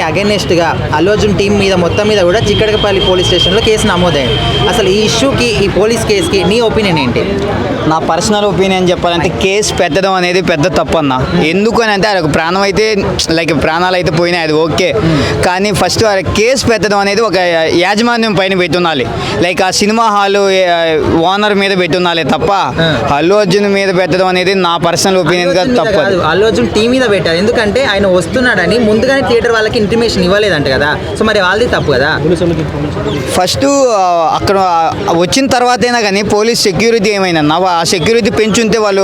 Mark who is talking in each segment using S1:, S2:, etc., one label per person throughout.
S1: Against గా Allu Arjun team మీద మొత్తం మీద కూడా చిక్కడపల్లి పోలీస్ స్టేషన్లో కేసు నమోదైంది. అసలు ఈ ఇష్యూకి, ఈ పోలీస్ కేసుకి నీ ఒపీనియన్ ఏంటి?
S2: నా పర్సనల్ ఒపీనియన్ చెప్పాలంటే కేసు పెట్టడం అనేది పెద్ద తప్పు అన్న. ఎందుకు అని అంటే అది ఒక ప్రాణం అయితే ప్రాణాలు అయితే పోయినాయి, అది ఓకే. కానీ ఫస్ట్ కేసు పెట్టడం అనేది ఒక యాజమాన్యం పైన పెట్టుండాలి. ఆ సినిమా హాలు ఓనర్ మీద పెట్టుండాలి తప్ప అల్లు అర్జున్ మీద పెట్టడం అనేది నా పర్సనల్ ఒపీనియన్ గా తప్పు.
S1: అల్లు అర్జున్ టీం మీద పెట్టారు ఎందుకంటే ఆయన వస్తున్నాడని ముందుగానే థియేటర్ వాళ్ళకి ఇంటిమేషన్ ఇవ్వలేదంట కదా. సో మరి వాళ్ళది తప్పు కదా.
S2: ఫస్ట్ అక్కడ వచ్చిన తర్వాత అయినా కానీ పోలీస్ సెక్యూరిటీ ఏమైనా ఆ సెక్యూరిటీ పెంచుంటే వాళ్ళు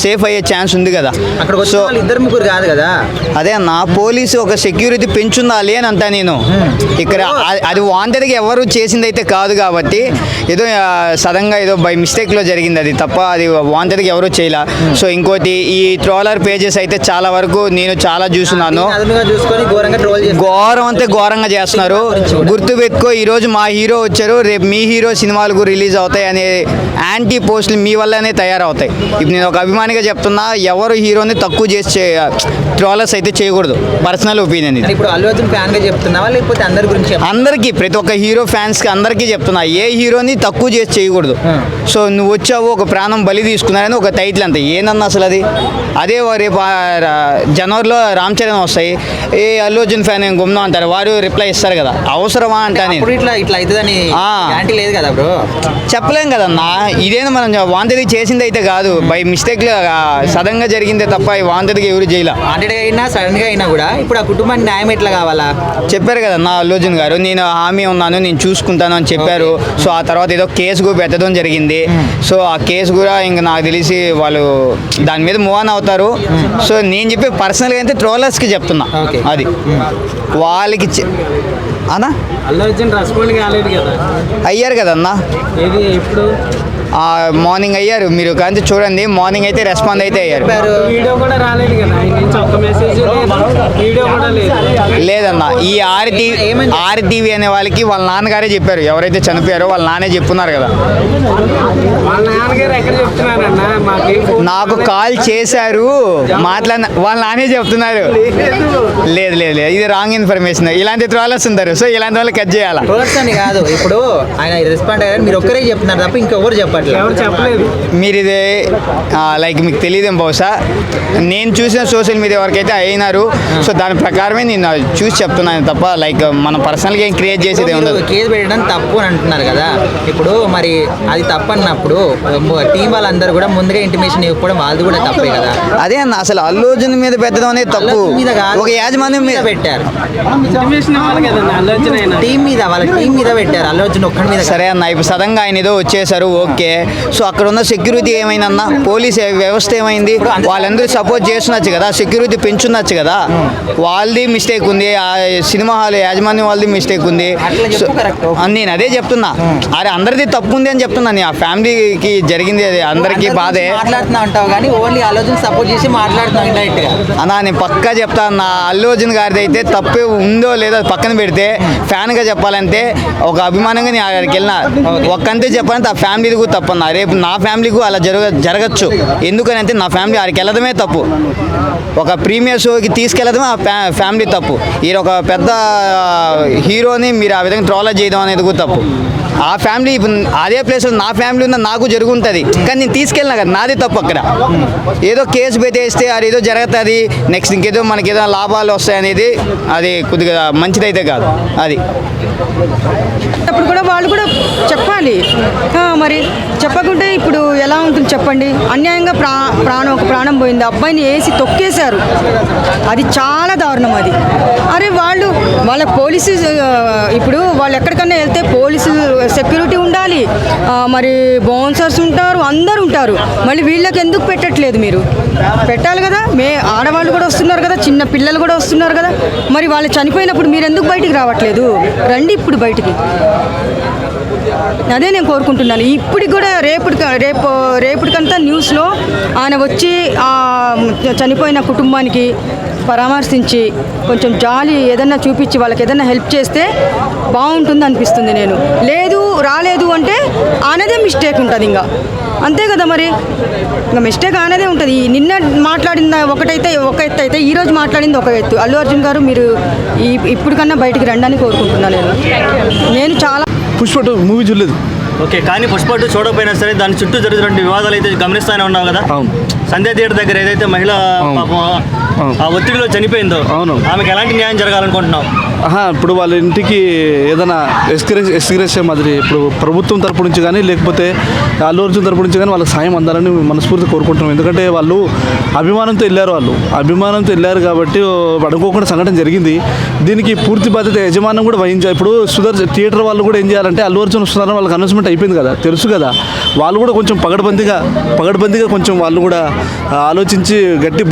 S2: సేఫ్ అయ్యే ఛాన్స్ ఉంది కదా.
S1: అక్కడ సో ఇద్దరు ముగ్గురు కాదు కదా.
S2: అదే అన్న, పోలీసు ఒక సెక్యూరిటీ పెంచుండాలి అని అంటా నేను. ఇక్కడ అది వాంటెడ్గా ఎవరు చేసింది అయితే కాదు కాబట్టి ఏదో సడన్గా ఏదో బై మిస్టేక్లో జరిగింది, అది తప్ప అది వాంటెడ్గా ఎవరు చేయలే. సో ఇంకోటి ఈ ట్రోలర్ పేజెస్ అయితే చాలా వరకు నేను చాలా చూస్తున్నాను. ఘోరం అంతే ఘోరంగా చేస్తున్నారు. గుర్తుపెట్టుకో, ఈరోజు మా హీరో వచ్చారు, రేపు మీ హీరో సినిమాలకు రిలీజ్ అవుతాయి అనే యాంటీ పోస్టులు మీ వల్లనే తయారవుతాయి. ఇప్పుడు నేను ఒక అభిమానిగా చెప్తున్నా, ఎవరు హీరోని తక్కువ చేసి ట్రోలర్స్ అయితే చేయకూడదు. పర్సనల్ ఒపీనియన్ ఇది.
S1: ఇప్పుడు అల్లు అర్జున్ ఫ్యాన్ గా చెప్తున్నావా లేకపోతే అందరి గురించి?
S2: అందరికీ, ప్రతి ఒక్క హీరో ఫ్యాన్స్కి అందరికీ చెప్తున్నా, ఏ హీరోని తక్కువ చేసి చేయకూడదు. సో నువ్వు వచ్చావు, ఒక ప్రాణం బలి తీసుకున్నారని ఒక టైటిల్ అంతే. ఏందన్నా అసలు అది? అదే రేపు జనవరిలో రామ్ చరణ్ వస్తాయి, ఏ అల్లు అర్జున్ ఫ్యాన్ ఏం గుమ్నా అంటారు, వారు రిప్లై ఇస్తారు కదా. అవసరమా అంటే
S1: ఇట్లా అవుతుందని లేదు కదా బ్రో,
S2: చెప్పలేం కదన్నా. ఇదేనా మనం వాంటెడ్గా చేసింది అయితే కాదు, బై మిస్టేక్ సడన్ గా జరిగిందే తప్ప వాంటెడ్గా ఎవరు చేయలే.
S1: వాంటెడ్గా అయినా సడన్ గా అయినా కూడా ఇప్పుడు ఆ కుటుంబానికి న్యాయం ఎట్లా కావాలా?
S2: చెప్పారు కదా నా అల్లు అర్జున్ గారు, నేను హామీ ఉన్నాను, నేను చూసుకుంటాను అని చెప్పారు. సో ఆ తర్వాత ఏదో కేసు కూడా పెట్టడం జరిగింది. సో ఆ కేసు కూడా ఇంకా నాకు తెలిసి వాళ్ళు దాని మీద మూవ్ ఆన్ అవుతారు. సో నేను చెప్పే పర్సనల్గా అయితే ట్రోలర్స్కి చెప్తున్నా, అది వాళ్ళకి అన్నా
S3: అల్లు అర్జున్ రెస్పాండ్ కాలేదు కదా.
S2: అయ్యారు కదన్నా,
S3: ఇది ఇప్పుడు
S2: మార్నింగ్ అయ్యారు. మీరు కానీ చూడండి, మార్నింగ్ అయితే రెస్పాండ్ అయితే అయ్యారు.
S3: వీడియో కూడా రాలేదు కదా, ఒక్క మెసేజ్ వీడియో కూడా లేదు.
S2: లేదన్నా, ఈ ఆర్టీవీ అనే వాళ్ళకి వాళ్ళ నాన్నగారే చెప్పారు. ఎవరైతే చనిపోయారో వాళ్ళ నాన్నే చెప్పున్నారు కదా.
S3: వాళ్ళ నాన్నగారు ఎక్కడ చెప్తున్నారన్నా?
S2: నాకు కాల్ చేశారు, వాళ్ళ నాన్నే చెప్తున్నారు. లేదు లేదు లేదు, ఇది రాంగ్ ఇన్ఫర్మేషన్. ఇలాంటి ట్రోలర్స్ ఉంటారు, సో ఇలాంటి వాళ్ళు కట్ చేయాలి.
S1: ట్రోలర్స్ అని కాదు, ఇప్పుడు ఆయన రెస్పాండ్ అయ్యారు, మీరు ఒక్కరే చెప్తున్నారు తప్ప ఇంకెవరు చెప్పట్లేదు.
S2: మీరు ఇది మీకు తెలియదేం బహుశా. నేను చూసిన సోషల్ మీడియా వరకు అయితే అయినారు. సో దాని ప్రకారమే నేను చూసి చెప్తున్నాను తప్ప మన పర్సనల్గా ఏం క్రియేట్ చేసేది ఉండదు.
S1: కేసు పెట్టడం తప్పు అని అంటున్నారు కదా. ఇప్పుడు మరి అది తప్పు అన్నప్పుడు టీం వాళ్ళందరూ కూడా ముందుగా ఇంటిమేషన్ ఇవ్వడం వాళ్ళది కూడా తప్పే కదా.
S2: అదే అన్న, అసలు అల్లు అర్జున్ మీద పెట్టడం అనేది తప్పు. ఒక యాజమాన్యం మీద
S1: పెట్టారు,
S3: టీం
S1: మీద వాళ్ళ టీం మీద పెట్టారు, అల్లు అర్జున్ ఒక్కడి మీద.
S2: సరే అన్న, ఇప్పుడు సడన్గా ఆయన ఏదో వచ్చేసారు, ఓకే. సో అక్కడ ఉన్న సెక్యూరిటీ ఏమైందన్న, పోలీస్ వ్యవస్థ ఏమైంది? వాళ్ళందరూ సపోర్ట్ చేస్తున్నచ్చు కదా, సెక్యూరిటీ పెంచున్నచ్చు కదా. వాళ్ళది మిస్టేక్ ఉంది, ఆ సినిమా హాల్ యాజమాన్యం వాళ్ళది మిస్టేక్ ఉంది. నేను అదే చెప్తున్నా, అరే అందరిది తప్పు ఉంది అని చెప్తున్నా. ఆ ఫ్యామిలీకి జరిగింది అందరికీ బాధే.
S1: మాట్లాడుతున్నా అంటావు కానీ ఓన్లీ అల్లు అర్జున్ సపోర్ట్ చేసి మాట్లాడుతున్నావు ఇండైరెక్ట్ గా.
S2: అన్నా నేను పక్కా చెప్తాను, నా అల్లు అర్జున్ గారిది అయితే తప్పే ఉందో లేదో పక్కన పెడితే, ఫ్యాన్ గా చెప్పాలంటే ఒక అభిమానంగా నేను అక్కడికి వెళ్ళినా ఒక్కంతే చెప్పాలంటే ఆ ఫ్యామిలీది కూడా తప్పన్నా. రేపు నా ఫ్యామిలీకు అలా జరగచ్చు. ఎందుకని అంటే నా ఫ్యామిలీ ఆడికి వెళ్ళడమే తప్పు, ఒక ప్రీమియర్ షోకి తీసుకెళ్ళడమే ఆ ఫ్యామిలీ తప్పు. ఈ ఒక పెద్ద హీరోని మీరు ఆ విధంగా ట్రోలర్ చేయడం అనేది కూడా తప్పు. ఆ ఫ్యామిలీ అదే ప్లేస్లో నా ఫ్యామిలీ ఉన్న నాకు జరుగుతుంది, కానీ నేను తీసుకెళ్ళినా కదా, నాది తప్పు. అక్కడ ఏదో కేసు పెట్టేస్తే అది ఏదో జరుగుతుంది, నెక్స్ట్ ఇంకేదో మనకేదో లాభాలు వస్తాయనేది అది కొద్దిగా మంచిదైతే కాదు. అది
S4: అప్పుడు కూడా వాళ్ళు కూడా చెప్పాలి. మరి చెప్పకుంటే ఇప్పుడు ఎలా ఉంటుంది చెప్పండి? అన్యాయంగా ఒక ప్రాణం పోయింది, అబ్బాయిని వేసి తొక్కేశారు, అది చాలా దారుణం. అది అరే వాళ్ళ పోలీసు, ఇప్పుడు వాళ్ళు ఎక్కడికన్నా వెళ్తే పోలీసు సెక్యూరిటీ ఉండాలి, మరి బౌన్సర్స్ ఉంటారు, అందరు ఉంటారు. మళ్ళీ వీళ్ళకి ఎందుకు పెట్టట్లేదు? మీరు పెట్టాలి కదా. ఆడవాళ్ళు కూడా వస్తున్నారు కదా, చిన్న పిల్లలు కూడా వస్తున్నారు కదా. మరి వాళ్ళు చనిపోయినప్పుడు మీరు ఎందుకు బయటికి రావట్లేదు? రండి ఇప్పుడు బయటికి. అదే నేను కోరుకుంటున్నాను. ఇప్పటికి కూడా రేపటికంతా న్యూస్లో ఆయన వచ్చి చనిపోయిన కుటుంబానికి పరామర్శించి కొంచెం జాలి ఏదన్నా చూపించి వాళ్ళకి ఏదన్నా హెల్ప్ చేస్తే బాగుంటుంది అనిపిస్తుంది. నేను లేదు రాలేదు అంటే ఆనేదే మిస్టేక్ ఉంటుంది, ఇంకా అంతే కదా మరి, ఇంకా మిస్టేక్ ఆనేదే ఉంటుంది. నిన్న మాట్లాడింది ఒక ఎత్తు అయితే ఈరోజు మాట్లాడింది ఒక ఎత్తు. అల్లు అర్జున్ గారు మీరు ఇప్పుడు కన్నా బయటికి రండి కోరుకుంటున్నాను. నేను చాలా
S5: పుష్ప మూవీ చూడలేదు.
S6: ఓకే, కానీ పుష్ప 2 చూడకపోయినా సరే దాని చుట్టూ జరుగుతున్న వివాదాలు అయితే గమనిస్తూనే ఉన్నావు కదా.
S5: అవును.
S6: సంధ్య థియేటర్ దగ్గర ఏదైతే మహిళ పాపం ఆ ఒత్తిడిలో చనిపోయిందో,
S5: అవును,
S6: ఆమెకి ఎలాంటి న్యాయం జరగాలనుకుంటున్నావు?
S5: ఇప్పుడు వాళ్ళ ఇంటికి ఏదైనా ఎస్క్రేషన్ మాదిరి ఇప్పుడు ప్రభుత్వం తరపు నుంచి కానీ లేకపోతే అల్లు అర్జున్ తరపు నుంచి కానీ వాళ్ళకి సాయం అందాలని మనస్ఫూర్తి కోరుకుంటున్నాం. ఎందుకంటే వాళ్ళు అభిమానంతో వెళ్ళారు కాబట్టి అనుకోకుండా సంఘటన జరిగింది. దీనికి పూర్తి బాధ్యత యజమానం కూడా వహించాలి. ఇప్పుడు థియేటర్ వాళ్ళు కూడా ఏం చేయాలంటే అల్లు అర్జున్ వస్తున్నారని వాళ్ళకి అనౌన్స్మెంట్ అయిపోయింది కదా, తెలుసు కదా, వాళ్ళు కూడా కొంచెం పగడబందీగా కొంచెం వాళ్ళు కూడా ఆలోచించి గట్టి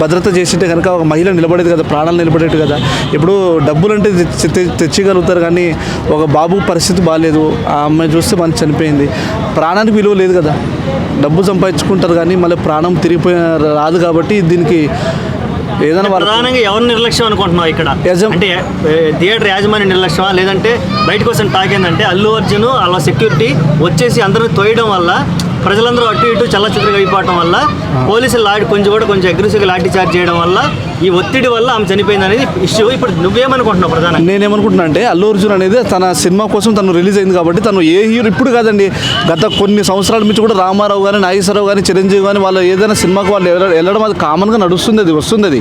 S5: భద్రత చేసింటే కనుక ఒక మహిళ నిలబడేది కదా, ప్రాణాలు నిలబడేది కదా. ఇప్పుడు డబ్బులు అంటే తెచ్చగలుగుతారు కానీ ఒక బాబు పరిస్థితి బాగాలేదు, ఆ అమ్మాయి చూస్తే మంచి చనిపోయింది, ప్రాణానికి విలువ లేదు కదా. డబ్బు సంపాదించుకుంటారు కానీ మళ్ళీ ప్రాణం తిరిగిపోయి రాదు. కాబట్టి దీనికి ఏదైనా
S6: ప్రధానంగా ఎవరు నిర్లక్ష్యం అనుకుంటున్నావు ఇక్కడ? అంటే థియేటర్ యాజమాన్య నిర్లక్ష్యమా, లేదంటే బయటకు వచ్చిన టాక్ ఏంటంటే అల్లు అర్జున్ అలా సెక్యూరిటీ వచ్చేసి అందరిని తోయడం వల్ల ప్రజలందరూ అటు ఇటు చల్లచిత్రగా అయిపోవడం వల్ల పోలీసులు కొంచెం అగ్రెసివ్గా లాఠీ చార్జ్ చేయడం వల్ల ఈ ఒత్తిడి వల్ల ఆమె చనిపోయింది అనేది ఇష్యూ. ఇప్పుడు నువ్వేమనుకుంటున్నావు? ప్రధానంగా
S5: నేనేమనుకుంటున్నా అంటే అల్లు అర్జున్ అనేది తన సినిమా కోసం తను రిలీజ్ అయింది కాబట్టి తను ఏ హీరో ఇప్పుడు కాదండి, గత కొన్ని సంవత్సరాల నుంచి కూడా రామారావు కానీ నాగేశ్వరరావు కానీ చిరంజీవి కానీ వాళ్ళు ఏదైనా సినిమాకు వాళ్ళు వెళ్ళడం అది కామన్గా నడుస్తుంది, అది వస్తుంది.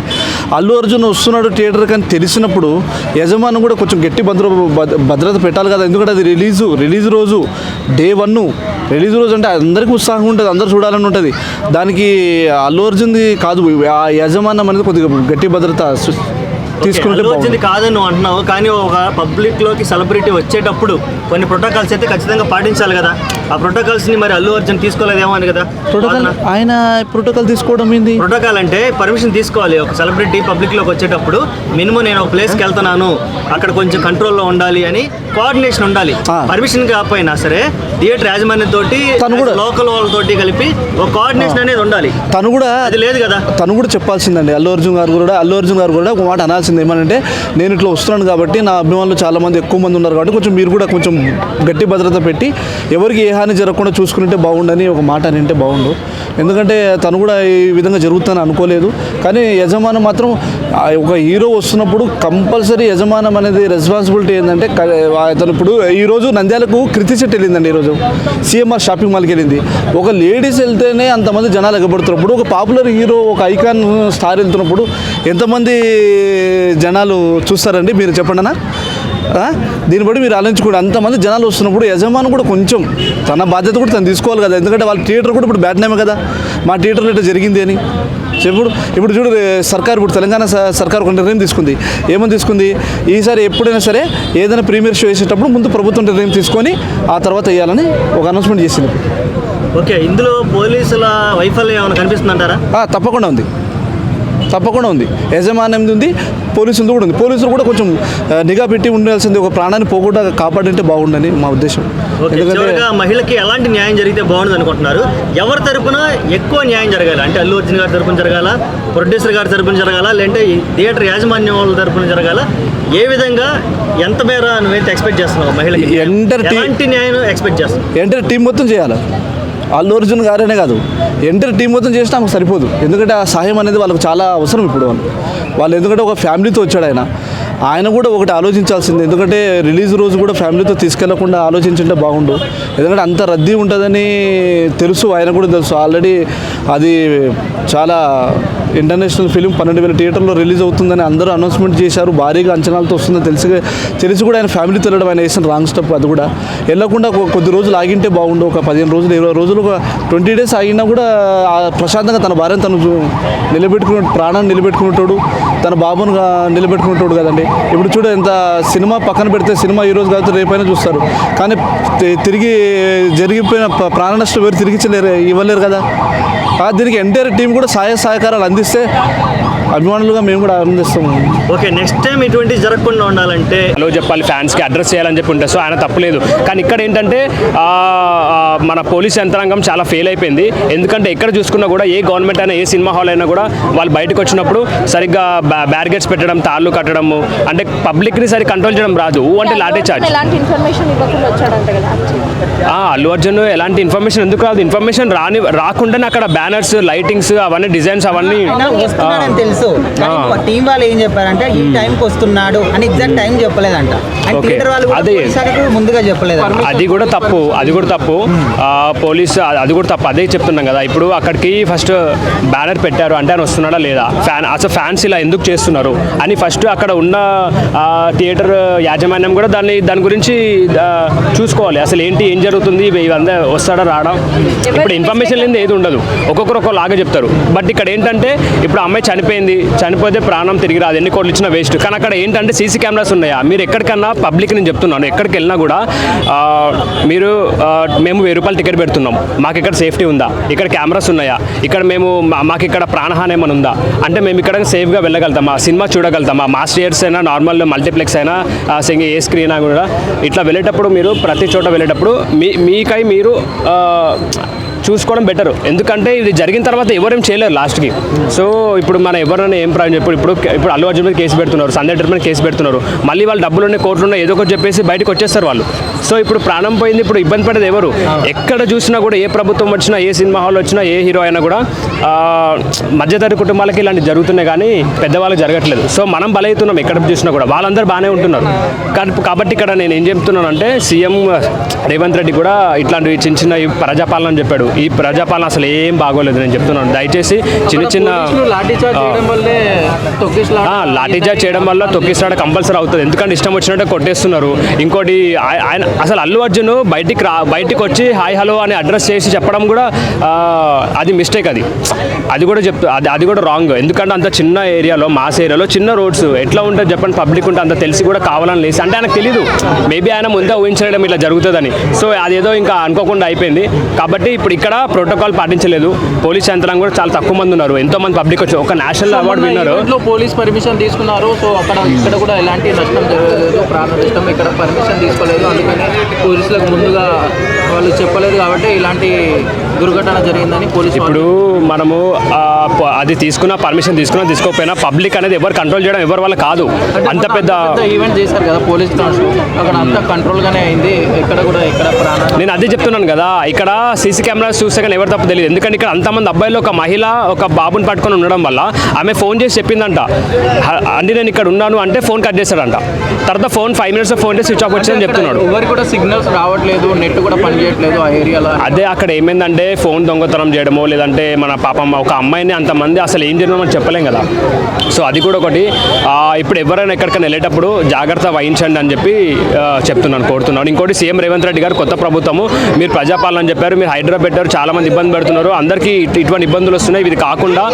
S5: అల్లు అర్జున్ వస్తున్నాడు థియేటర్ కానీ తెలిసినప్పుడు యజమానం కూడా కొంచెం గట్టి భద్రత పెట్టాలి కదా. ఎందుకంటే అది రిలీజ్ రోజు డే 1 రిలీజ్ రోజు అంటే అందరికీ ఉత్సాహం ఉంటుంది, అందరూ చూడాలని ఉంటుంది. దానికి అల్లు అర్జున్ది కాదు, ఆ యజమానం అనేది కొద్దిగా గట్టి భద్రత
S6: తీసుకుంటే కాదని నువ్వు అంటున్నావు. కానీ ఒక పబ్లిక్లోకి సెలబ్రిటీ వచ్చేటప్పుడు కొన్ని ప్రోటోకాల్స్ అయితే ఖచ్చితంగా పాటించాలి కదా. ఆ ప్రోటోకాల్స్ని మరి అల్లు అర్జున్ తీసుకోలేదేమో అని కదా.
S5: ఆయన ప్రోటోకాల్ తీసుకోవడం ఏంది?
S6: ప్రోటోకాల్ అంటే పర్మిషన్ తీసుకోవాలి. ఒక సెలబ్రిటీ పబ్లిక్లోకి వచ్చేటప్పుడు మినిమం నేను ఒక ప్లేస్కి వెళ్తున్నాను, అక్కడ కొంచెం కంట్రోల్లో ఉండాలి అని కోఆర్డినేషన్ ఉండాలి. పర్మిషన్ కాకపోయినా సరే థియేటర్ యాజమాన్యంతో లోకల్ వాళ్ళతోటి కలిపి ఒక కోఆర్డినేషన్ అనేది ఉండాలి.
S5: తను కూడా
S6: అది లేదు కదా.
S5: తను కూడా చెప్పాల్సిందండి. అల్లు అర్జున్ గారు కూడా ఒక మాట అనాల్సింది ఏమనంటే, నేను ఇట్లా వస్తున్నాను కాబట్టి నా అభిమానులు చాలా మంది ఎక్కువ మంది ఉన్నారు కాబట్టి కొంచెం మీరు కూడా కొంచెం గట్టి భద్రత పెట్టి ఎవరికి ఏ హాని జరగకుండా చూసుకుంటే బాగుండని ఒక మాట అని అంటే బాగుండు. ఎందుకంటే తను కూడా ఈ విధంగా జరుగుతుందని అనుకోలేదు. కానీ యజమానం మాత్రం ఒక హీరో వస్తున్నప్పుడు కంపల్సరీ యజమానం అనేది రెస్పాన్సిబిలిటీ ఏంటంటే, అతను ఇప్పుడు ఈరోజు నంద్యాలకు కృతి సెట్ వెళ్ళిందండి. ఈరోజు సిఎంఆర్ షాపింగ్ మాల్కి వెళ్ళింది. ఒక లేడీస్ వెళ్తేనే అంతమంది జనాలు ఎగబడుతున్నప్పుడు, ఒక పాపులర్ హీరో ఒక ఐకాన్ స్టార్ వెళ్తున్నప్పుడు ఎంతమంది జనాలు చూస్తారండి మీరు చెప్పండి అన్న. దీన్ని బట్టి మీరు ఆలోచించుకోండి. అంతమంది జనాలు వస్తున్నప్పుడు యజమాని కూడా కొంచెం తన బాధ్యత కూడా తను తీసుకోవాలి కదా. ఎందుకంటే వాళ్ళ థియేటర్ కూడా ఇప్పుడు బ్యాడ్ నేమే కదా, మా థియేటర్లో ఇట్లా జరిగింది అని ఇప్పుడు చూడు సర్కార్, ఇప్పుడు తెలంగాణ సర్కార్ ఒక నిర్ణయం తీసుకుంది. ఏమని తీసుకుంది? ఈసారి ఎప్పుడైనా సరే ఏదైనా ప్రీమియర్ షో వేసేటప్పుడు ముందు ప్రభుత్వం నిర్ణయం తీసుకొని ఆ తర్వాత వేయాలని ఒక అనౌన్స్మెంట్ చేసింది.
S6: ఓకే, ఇందులో పోలీసుల వైఫల్యం ఏమైనా కనిపిస్తుందంటారా?
S5: తప్పకుండా ఉంది. యజమానం ఉంది, పోలీసులు కూడా ఉంది. పోలీసులు కూడా కొంచెం నిఘా పెట్టి ఉండాల్సింది, ఒక ప్రాణాన్ని పోకుండా కాపాడింటే బాగుండని మా ఉద్దేశం.
S6: ఎందుకంటే మహిళకి ఎలాంటి న్యాయం జరిగితే బాగుంటుంది అనుకుంటున్నారు? ఎవరి తరపున ఎక్కువ న్యాయం జరగాలి? అంటే అల్లు అర్జున్ గారి తరపున జరగాల, ప్రొడ్యూసర్ గారి తరపున జరగాల, లేదంటే థియేటర్ యాజమాన్యం వాళ్ళ తరపున జరగాల? ఏ విధంగా ఎంత మేర నువ్వైతే ఎక్స్పెక్ట్ చేస్తున్నావు మహిళకి? ఎలాంటి న్యాయం ఎక్స్పెక్ట్ చేస్తున్నావు?
S5: ఎంటర్ టీం మొత్తం చేయాలి. అల్లు అర్జున్ గారనే కాదు, ఎంటర్ టీం మొత్తం చేసినా ఆమెకు సరిపోదు. ఎందుకంటే ఆ సహాయం అనేది వాళ్ళకు చాలా అవసరం. ఇప్పుడు వాళ్ళు ఎందుకంటే ఒక ఫ్యామిలీతో వచ్చాడు ఆయన కూడా ఒకటి ఆలోచించాల్సింది. ఎందుకంటే రిలీజ్ రోజు కూడా ఫ్యామిలీతో తీసుకెళ్లకుండా ఆలోచించుంటే బాగుండు. ఎందుకంటే అంత రద్దీ ఉంటుందని తెలుసు, ఆయన కూడా తెలుసు. ఆల్రెడీ అది చాలా ఇంటర్నేషనల్ ఫిలిం 12,000 థియేటర్లో రిలీజ్ అవుతుందని అందరూ అనౌన్స్మెంట్ చేశారు. భారీగా అంచనాలతో వస్తుందని తెలిసి కూడా ఆయన ఫ్యామిలీతో వెళ్ళడం, ఆయన వేసిన రాంగ్ స్టెప్. అది కూడా వెళ్ళకుండా కొద్ది రోజులు ఆగింటే బాగుండు. ఒక 15 రోజులు 20 రోజులు, ఒక 20 days ఆగినా కూడా ప్రశాంతంగా తన భార్యను తను ప్రాణాన్ని నిలబెట్టుకునేటోడు, తన బాబును నిలబెట్టుకునేటోడు కదండి. ఇప్పుడు చూడ ఎంత సినిమా పక్కన పెడితే, సినిమా ఈ రోజు కాదు రేపైనా చూస్తారు, కానీ తిరిగి జరిగిపోయిన ప్రాణ నష్టం వేరు తిరిగి ఇవ్వలేరు కదా. దీనికి ఎంటైర్ టీం కూడా సహాయ సహకారాలు అందిస్తే అభిమానులుగా మేము కూడా ఆనందిస్తాము.
S6: ఓకే, నెక్స్ట్ టైం ఇటువంటి జరగకుండా ఉండాలంటే
S7: హలో చెప్పాలి, ఫ్యాన్స్కి అడ్రస్ చేయాలని చెప్పి ఉంటుంది. సో ఆయన తప్పులేదు. కానీ ఇక్కడ ఏంటంటే మన పోలీస్ యంత్రాంగం చాలా ఫెయిల్ అయిపోయింది. ఎందుకంటే ఎక్కడ చూసుకున్నా కూడా ఏ గవర్నమెంట్ అయినా ఏ సినిమా హాల్ అయినా కూడా వాళ్ళు బయటకు వచ్చినప్పుడు సరిగ్గా బ్యారిగేట్స్ పెట్టడం, తాళ్ళు కట్టడము, అంటే పబ్లిక్ని సరి కంట్రోల్ చేయడం రాదు. అంటే లాఠీ చార్జ్. అల్లు అర్జున్ ఎలాంటి ఇన్ఫర్మేషన్ ఎందుకు రాదు? ఇన్ఫర్మేషన్ రాకుండానే అక్కడ బ్యానర్స్, లైటింగ్స్, అవన్నీ డిజైన్స్ అవన్నీ
S1: వస్తున్నాడని తెలుసు. టీం వాళ్ళు ఏం చెప్పారంటే ఈ టైంకి వస్తున్నాడు అని ఎగ్జాక్ట్ టైం చెప్పలేదంట. అండ్ థియేటర్ వాళ్ళు ముందుగా చెప్పలేదు.
S7: అది కూడా తప్పు. పోలీస్ అది కూడా తప్పు. అదే చెప్తున్నాం కదా. ఇప్పుడు అక్కడికి ఫస్ట్ బ్యానర్ పెట్టారు అంటే ఆయన వస్తున్నాడా లేదా, అసలు ఫ్యాన్స్ ఇలా ఎందుకు చేస్తున్నారు అని ఫస్ట్ అక్కడ ఉన్న థియేటర్ యాజమాన్యం కూడా దాని గురించి చూసుకోవాలి. అసలు ఏంటి, ఏం జరుగుతుంది, ఇవంతా వస్తాడా రావడం. ఇప్పుడు ఇన్ఫర్మేషన్ లేని ఏది ఉండదు, ఒక్కొక్కరు లాగా చెప్తారు. బట్ ఇక్కడ ఏంటంటే ఇప్పుడు అమ్మాయి చనిపోతే ప్రాణం తిరిగి రాదు, ఎన్ని కోట్లు ఇచ్చినా వేస్ట్. కానీ అక్కడ ఏంటంటే సీసీ కెమెరాస్ ఉన్నాయా? మీరు ఎక్కడికన్నా పబ్లిక్ నేను చెప్తున్నాను, ఎక్కడికి వెళ్ళినా కూడా మీరు మేము 1000 రూపాయలు టికెట్ పెడుతున్నాం, మాకు ఇక్కడ సేఫ్టీ ఉందా, ఇక్కడ కెమెరాస్ ఉన్నాయా, ఇక్కడ మాకు ఇక్కడ ప్రాణహాని ఏమైనా ఉందా అంటే మేము ఇక్కడ సేఫ్గా వెళ్ళగలుగుతామా, సినిమా చూడగలుగుతామా, మాస్ థియేటర్స్ అయినా నార్మల్ మల్టీప్లెక్స్ అయినా ఏ స్క్రీన్ అయినా కూడా ఇట్లా వెళ్ళేటప్పుడు మీరు ప్రతి చోట వెళ్ళేటప్పుడు మీకై మీరు చూసుకోవడం బెటర్. ఎందుకంటే ఇది జరిగిన తర్వాత ఎవరేం చేయలేరు లాస్ట్కి. సో ఇప్పుడు మన ఎవరైనా ఏం ప్రాబ్లం ఇప్పుడు అల్లు అర్జున్ మీద కేసు పెడుతున్నారు, సంజయ్ దట్ మీద కేసు పెడుతున్నారు, మళ్ళీ వాళ్ళు డబ్బులు ఉన్నాయి, కోర్టులు ఉన్నాయి, ఏదో ఒకటి చెప్పేసి బయటకు వచ్చేస్తారు వాళ్ళు. సో ఇప్పుడు ప్రాణం పోయింది, ఇప్పుడు ఇబ్బంది పడేది ఎవరు? ఎక్కడ చూసినా కూడా, ఏ ప్రభుత్వం వచ్చినా, ఏ సినిమా హాల్ వచ్చినా, ఏ హీరో అయినా కూడా మధ్యతరగతి కుటుంబాలకి ఇలాంటి జరుగుతున్నాయి కానీ పెద్దవాళ్ళకి జరగట్లేదు. సో మనం బలవుతున్నాం ఎక్కడ చూసినా కూడా, వాళ్ళందరూ బాగానే ఉంటున్నారు. కాబట్టి ఇక్కడ నేను ఏం చెప్తున్నాను అంటే సీఎం రేవంత్ రెడ్డి కూడా ఇట్లాంటి చిన్న ప్రజాపాలన అని చెప్పాడు. ఈ ప్రజాపాలన అసలు ఏం బాగోలేదు. నేను చెప్తున్నాను, దయచేసి చిన్న లాఠీచార్జ్ చేయడం వల్ల తొక్కిస్తాడ కంపల్సరీ అవుతుంది. ఎందుకంటే ఇష్టం వచ్చినట్టే కొట్టేస్తున్నారు. ఇంకోటి ఆయన అసలు అల్లు అర్జున్ బయటికి వచ్చి హాయ్ హలో అని అడ్రస్ చేసి చెప్పడం కూడా అది మిస్టేక్. అది కూడా అది కూడా రాంగ్. ఎందుకంటే అంత చిన్న ఏరియాలో, మాస్ ఏరియాలో చిన్న రోడ్స్ ఎట్లా ఉంటుంది చెప్పండి, పబ్లిక్ ఉంటే అంత తెలిసి కూడా కావాలని లేసి అంటే ఆయనకు తెలీదు. మేబీ ఆయన ముందే ఊహించడం ఇట్లా జరుగుతుందని. సో అదేదో ఇంకా అనుకోకుండా అయిపోయింది. కాబట్టి ఇప్పుడు ఇక్కడ ప్రోటోకాల్ పాటించలేదు. పోలీస్ యంత్రాంగం కూడా చాలా తక్కువ మంది ఉన్నారు. ఎంతో మంది పబ్లిక్ వచ్చి ఒక నేషనల్ అవార్డు విన్నారు.
S3: పోలీస్ పర్మిషన్ తీసుకున్నారు. సో ఇక్కడ కూడా ఎలాంటి నష్టం జరగలేదు, ప్రాణ నష్టం. ఇక్కడ పర్మిషన్ తీసుకోలేదు, అందుకని పోలీసులకు ముందుగా వాళ్ళు చెప్పలేదు కాబట్టి ఇలాంటి దుర్ఘటన జరిగిందని పోలీసు.
S7: ఇప్పుడు మనము అది పర్మిషన్ తీసుకోకపోయినా పబ్లిక్ అనేది ఎవరు కంట్రోల్ చేయడం ఎవరి వల్ల కాదు. అంత పెద్ద
S3: ఈవెంట్ చేశారు కదా పోలీస్ అక్కడ అంతా కంట్రోల్గానే అయింది.
S7: నేను అదే చెప్తున్నాను కదా. ఇక్కడ సీసీ కెమెరాస్ చూస్తే కానీ ఎవరు తప్పు తెలియదు. ఎందుకంటే ఇక్కడ అంతమంది అబ్బాయిలు ఒక మహిళ ఒక బాబుని పట్టుకొని ఉండడం వల్ల ఆమె ఫోన్ చేసి చెప్పిందంట, అంటే నేను ఇక్కడ ఉన్నాను అంటే ఫోన్ కట్ చేశాడంట. తర్వాత 5 minutes ఫోన్ చేసి స్విచ్ ఆఫ్ వచ్చిందని చెప్తున్నాడు.
S3: ఎవరికి కూడా సిగ్నల్స్ రావట్లేదు, నెట్ కూడా పనిచేయట్లేదు ఆ ఏరియాలో.
S7: అదే అక్కడ ఏమైందంటే ఫోన్ దొంగతనం చేయడమో, లేదంటే మన పాపం ఒక అమ్మాయిని అంతమంది అసలు ఏం జరిగిందో మనం చెప్పలేం కదా. సో అది కూడా ఒకటి. ఇప్పుడు ఎవరైనా ఎక్కడికైనా వెళ్ళేటప్పుడు జాగ్రత్త వహించండి అని చెప్పి కోరుతున్నాను. ఇంకోటి సీఎం రేవంత్ రెడ్డి గారు కొత్త ప్రభుత్వము, మీరు ప్రజాపాలన అని చెప్పారు, మీరు హైదరాబాద్ పెట్టారు, చాలామంది ఇబ్బంది పెడుతున్నారు, అందరికీ ఇటువంటి ఇబ్బందులు వస్తున్నాయి. ఇది కాకుండా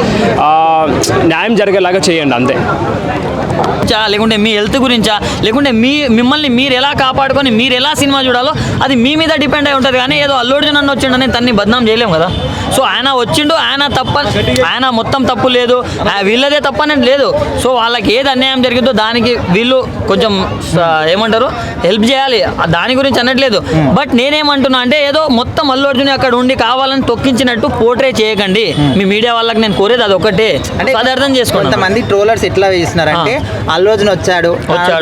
S7: న్యాయం జరిగేలాగా చేయండి అంతే.
S8: లేకుంటే మీ హెల్త్ గురించా, లేకుంటే మిమ్మల్ని మీరు ఎలా కాపాడుకొని మీరు ఎలా సినిమా చూడాలో అది మీ మీద డిపెండ్ అయి ఉంటుంది. కానీ ఏదో అల్లు అర్జున్ అన్న వచ్చిండని తన్ని బద్నాం చేయలేము కదా. సో ఆయన వచ్చిండు, ఆయన మొత్తం తప్పు లేదు, వీళ్ళదే తప్పనేది లేదు. సో వాళ్ళకి ఏది అన్యాయం జరిగిందో దానికి వీళ్ళు కొంచెం ఏమంటారు హెల్ప్ చేయాలి, దాని గురించి అనట్లేదు. బట్ నేనేమంటున్నా అంటే ఏదో మొత్తం అల్లు అర్జున్ అక్కడ ఉండి కావాలని తొక్కించినట్టు పోర్ట్రే చేయకండి. మీ మీడియా వాళ్ళకి నేను కోరేది అది ఒకటే, అది అర్థం చేసుకోండి.
S1: కొంతమంది ట్రోలర్స్ ఎట్లా వేస్తున్నారంటే అల్లు అర్జున్ వచ్చాడు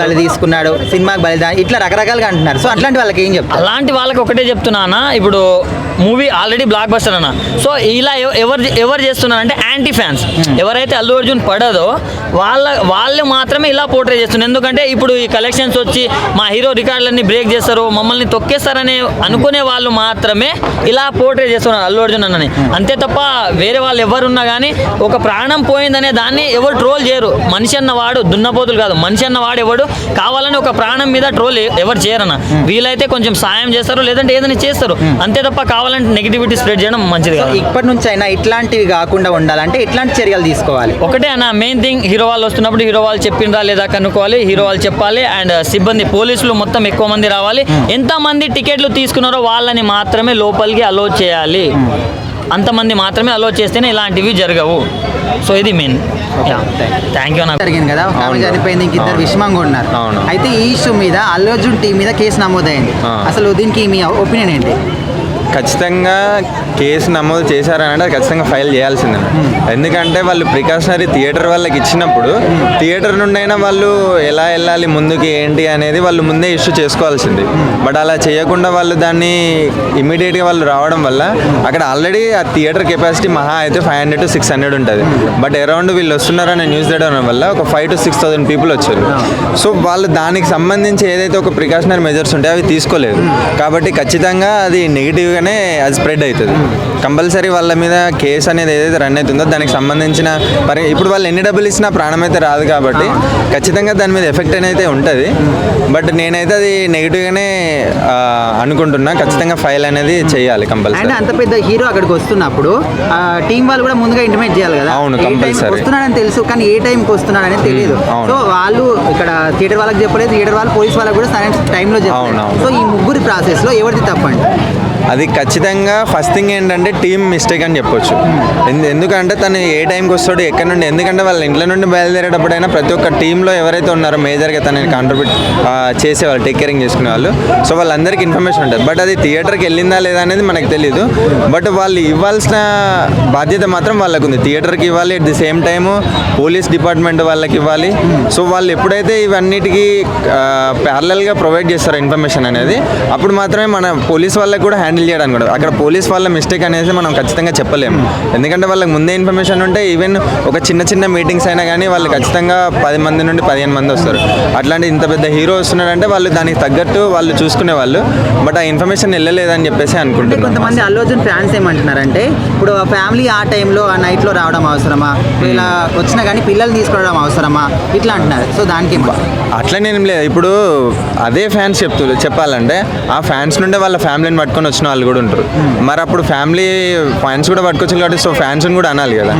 S1: బలి తీసుకున్నాడు, సినిమాకి బలిదానం, ఇట్లా రకరకాలుగా అంటున్నారు. సో అట్లాంటి వాళ్ళకి ఏం చెప్తారు? అలాంటి
S8: వాళ్ళకి ఒకటే చెప్తున్నా, ఇప్పుడు మూవీ ఆల్రెడీ బ్లాక్ బస్టర్ అన్న. సో ఇలా ఎవరు చేస్తున్నారంటే యాంటీ ఫ్యాన్స్, ఎవరైతే అల్లు అర్జున్ పడదో వాళ్ళు మాత్రమే ఇలా పోర్ట్రే చేస్తున్నారు. ఎందుకంటే ఇప్పుడు ఈ కలెక్షన్స్ వచ్చి మా హీరో రికార్డులన్నీ బ్రేక్ చేస్తారు, మమ్మల్ని తొక్కేస్తారని అనుకునే వాళ్ళు మాత్రమే ఇలా పోర్ట్రే చేస్తున్నారు అల్లు అర్జున్ అన్నని. అంతే తప్ప వేరే వాళ్ళు ఎవరున్నా కానీ ఒక ప్రాణం పోయిందనే దాన్ని ఎవరు ట్రోల్ చేయరు. మనిషి అన్నవాడు దున్నపోతులు కాదు, మనిషి అన్నవాడు ఎవడు కావాలని ఒక ప్రాణం మీద ట్రోల్ ఎవరు చేయరన్న. వీలైతే కొంచెం సాయం చేస్తారు, లేదంటే ఏదైనా చేస్తారు, అంతే తప్ప కావాలంటే నెగిటివిటీ స్ప్రెడ్ చేయడం మంచిది కాదు.
S1: ఇప్పటి నుంచి అయినా ఇట్లాంటివి కాకుండా ఉండాలంటే ఎట్లాంటి చర్యలు తీసుకోవాలి?
S8: ఒకటే అన్న, మెయిన్ థింగ్ హీరో వాళ్ళు వస్తున్నప్పుడు హీరో వాళ్ళు చెప్పిండ్రా లేదా కనుక్కోవాలి, హీరో వాళ్ళు చెప్పాలి. అండ్ సిబ్బంది పోలీసులు మొత్తం ఎక్కువ మంది రావాలి. ఎంతమంది టికెట్లు తీసుకున్నారో వాళ్ళని మాత్రమే లోపలికి అలో చేయాలి. అంతమంది మాత్రమే అలో చేస్తేనే ఇలాంటివి జరగవు. సో ఇది మెయిన్. థ్యాంక్ యూ అన్న.
S1: జరిగింది కదా, ఒక ఆమె చనిపోయింది, ఇంక ఇద్దరు విషమంగా ఉన్నారు.
S2: అవును.
S1: అయితే ఈ ఇష్యూ మీద అల్లు అర్జున్ టీం మీద కేసు నమోదైంది. అసలు దీనికి మీ ఒపీనియన్ ఏంటి?
S9: ఖచ్చితంగా కేసు నమోదు చేశారనంటే అది ఖచ్చితంగా ఫైల్ చేయాల్సిందే. ఎందుకంటే వాళ్ళు ప్రికాషనరీ థియేటర్ వాళ్ళకి ఇచ్చినప్పుడు థియేటర్ నుండి అయినా వాళ్ళు ఎలా వెళ్ళాలి ముందుకి ఏంటి అనేది వాళ్ళు ముందే ఇష్యూ చేసుకోవాల్సింది. బట్ అలా చేయకుండా వాళ్ళు దాన్ని ఇమీడియట్గా వాళ్ళు రావడం వల్ల అక్కడ ఆల్రెడీ ఆ థియేటర్ కెపాసిటీ మహా అయితే 500 to 600 ఉంటుంది. బట్ అరౌండ్ వీళ్ళు వస్తున్నారని న్యూస్ చేయడం వల్ల ఒక 5,000 to 6,000 పీపుల్ వచ్చారు. సో వాళ్ళు దానికి సంబంధించి ఏదైతే ఒక ప్రికాషనరీ మెజర్స్ ఉంటాయో అవి తీసుకోలేదు. కాబట్టి ఖచ్చితంగా అది నెగిటివ్గా అది స్ప్రెడ్ అవుతుంది. కంపల్సరీ వాళ్ళ మీద కేసు అనేది ఏదైతే రన్ అవుతుందో దానికి సంబంధించిన ఇప్పుడు వాళ్ళు ఎన్ని డబ్బులు ఇచ్చినా ప్రాణం అయితే రాదు. కాబట్టి ఖచ్చితంగా దాని మీద ఎఫెక్ట్ అనేది ఉంటుంది. బట్ నేనైతే అది నెగిటివ్గానే అనుకుంటున్నా. ఖచ్చితంగా ఫైల్ అనేది చేయాలి కంపల్సరీ.
S1: అంటే అంత పెద్ద హీరో అక్కడికి వస్తున్నప్పుడు టీం వాళ్ళు కూడా ముందుగా ఇంటిమేట్ చేయాలి కదా.
S9: అవును, కంపల్సరీ
S1: వస్తున్నాడని తెలుసు కానీ ఏ టైంకి వస్తున్నాడు అనేది తెలియదు. సో వాళ్ళు ఇక్కడ థియేటర్ వాళ్ళకి చెప్పలేదు, థియేటర్ వాళ్ళు పోలీస్ వాళ్ళకి కూడా సరైన టైంలో చెప్పారు. సో ఈ ముగ్గురి ప్రాసెస్లో ఎవరిది తప్పండి?
S9: అది ఖచ్చితంగా ఫస్ట్ థింగ్ ఏంటంటే టీమ్ మిస్టేక్ అని చెప్పొచ్చు. ఎందుకంటే తను ఏ టైంకి వస్తాడు ఎక్కడి నుండి, ఎందుకంటే వాళ్ళ ఇంట్లో నుండి బయలుదేరేటప్పుడైనా ప్రతి ఒక్క టీంలో ఎవరైతే ఉన్నారో మేజర్గా తనని కాంట్రిబ్యూట్ చేసేవాళ్ళు, టేక్ కేరింగ్ చేసుకునే వాళ్ళు, సో వాళ్ళందరికీ ఇన్ఫర్మేషన్ ఉంటుంది. బట్ అది థియేటర్కి వెళ్ళిందా లేదా అనేది మనకు తెలియదు. బట్ వాళ్ళు ఇవ్వాల్సిన బాధ్యత మాత్రం వాళ్ళకు ఉంది. థియేటర్కి ఇవ్వాలి, at the same time police department వాళ్ళకి ఇవ్వాలి. సో వాళ్ళు ఎప్పుడైతే ఇవన్నిటికీ ప్యారలల్గా ప్రొవైడ్ చేస్తారో ఇన్ఫర్మేషన్ అనేది, అప్పుడు మాత్రమే మన పోలీస్ వాళ్ళకి కూడా హ్యాండిల్ చేయడానికి కూడా. అక్కడ పోలీస్ వాళ్ళ మిస్టేక్ అనేది మనం ఖచ్చితంగా చెప్పలేము. ఎందుకంటే వాళ్ళకి ముందే ఇన్ఫర్మేషన్ ఉంటే ఈవెన్ ఒక చిన్న చిన్న మీటింగ్స్ అయినా కానీ వాళ్ళు ఖచ్చితంగా 10 మంది నుండి 15 మంది వస్తారు. అట్లాంటి ఇంత పెద్ద హీరో వస్తున్నాడంటే వాళ్ళు దానికి తగ్గట్టు వాళ్ళు చూసుకునే వాళ్ళు. బట్ ఆ ఇన్ఫర్మేషన్ వెళ్ళలేదని చెప్పేసి అనుకుంటున్నాను.
S1: కొంతమంది అల్లు అర్జున్ ఫ్యాన్స్ ఏమంటున్నారంటే ఇప్పుడు ఫ్యామిలీ ఆ టైంలో ఆ నైట్లో రావడం అవసరమా, ఇలా వచ్చినా కానీ పిల్లల్ని తీసుకురావడం అవసరమా, ఇట్లా అంటున్నారు. సో దానికి
S9: అట్లనేం లేదు. ఇప్పుడు అదే ఫ్యాన్స్ చెప్పాలంటే ఆ ఫ్యాన్స్ నుండే వాళ్ళ ఫ్యామిలీని పట్టుకొని వచ్చిన వాళ్ళు కూడా ఉంటారు. మరి అప్పుడు ఫ్యామిలీ ఫ్యాన్స్ కూడా పట్టుకొచ్చారు కాబట్టి సో ఫ్యాన్స్ని కూడా అనాలి కదా.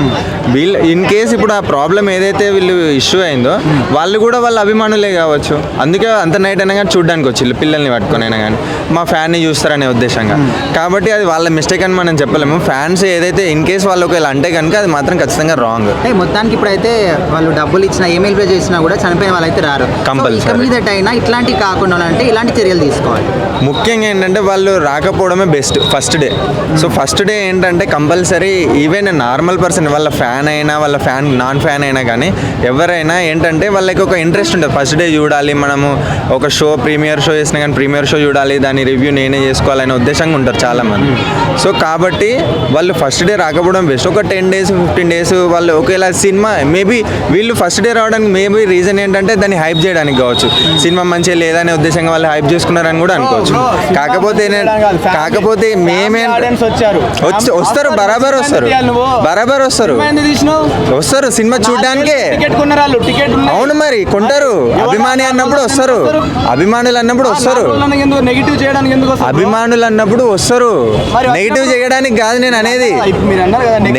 S9: వీళ్ళు ఇన్ కేస్ ఇప్పుడు ఆ ప్రాబ్లం ఏదైతే వీళ్ళు ఇష్యూ అయిందో వాళ్ళు కూడా వాళ్ళ అభిమానులే కావచ్చు. అందుకే అంత నైట్ అయినా కానీ చూడడానికి వచ్చి పిల్లల్ని పట్టుకొని అయినా కానీ మా ఫ్యాన్ని చూస్తారనే ఉద్దేశంగా. కాబట్టి అది వాళ్ళ మిస్టేక్ అని మనం చెప్పలేము. ఫ్యాన్స్ ఏదైతే ఇన్ కేస్ వాళ్ళు ఒకవేళ అంటే కనుక అది మాత్రం ఖచ్చితంగా రాంగ్.
S1: మొత్తానికి ఇప్పుడైతే వాళ్ళు డబ్బులు ఇచ్చినా ఈమెయిల్ పే చేసినా కూడా చనిపోయిన వాళ్ళైతే రారు.
S9: కంపల్సరీ
S1: మీదట అయినా ఇట్లాంటివి కాకుండా అంటే ఇలాంటి చర్యలు తీసుకోవాలి.
S9: ముఖ్యంగా ఏంటంటే వాళ్ళు రాకపోవడమే best first day. So first day ఏంటంటే కంపల్సరీ ఈవెన్ నార్మల్ పర్సన్ వాళ్ళ ఫ్యాన్ అయినా వాళ్ళ నాన్ ఫ్యాన్ అయినా కానీ ఎవరైనా ఏంటంటే వాళ్ళకి ఒక ఇంట్రెస్ట్ ఉంటుంది. ఫస్ట్ డే చూడాలి, మనము ఒక ప్రీమియర్ షో చేసినా కానీ ప్రీమియర్ షో చూడాలి, దాని రివ్యూ నేనే చేసుకోవాలనే ఉద్దేశంగా ఉంటారు చాలామంది. సో కాబట్టి వాళ్ళు ఫస్ట్ డే రాకపోవడం బెస్ట్. ఒక 10 days 15 days వాళ్ళు ఒకవేళ సినిమా మేబీ వీళ్ళు ఫస్ట్ డే రావడానికి మేబీ రీజన్ ఏంటంటే దాన్ని హైప్ చేయడానికి కావచ్చు. సినిమా మంచిగా లేదనే ఉద్దేశంగా వాళ్ళు హైప్ చేసుకున్నారని కూడా అనుకోవచ్చు. కాకపోతే మేమే వస్తారు, బరాబర్ వస్తారు సినిమా చూడడానికే. అవును, మరి కొంటారు. అభిమాని అన్నప్పుడు వస్తారు, అభిమానులు అన్నప్పుడు వస్తారు, అభిమానులు అన్నప్పుడు వస్తారు. నెగిటివ్ చేయడానికి కాదు నేను అనేది.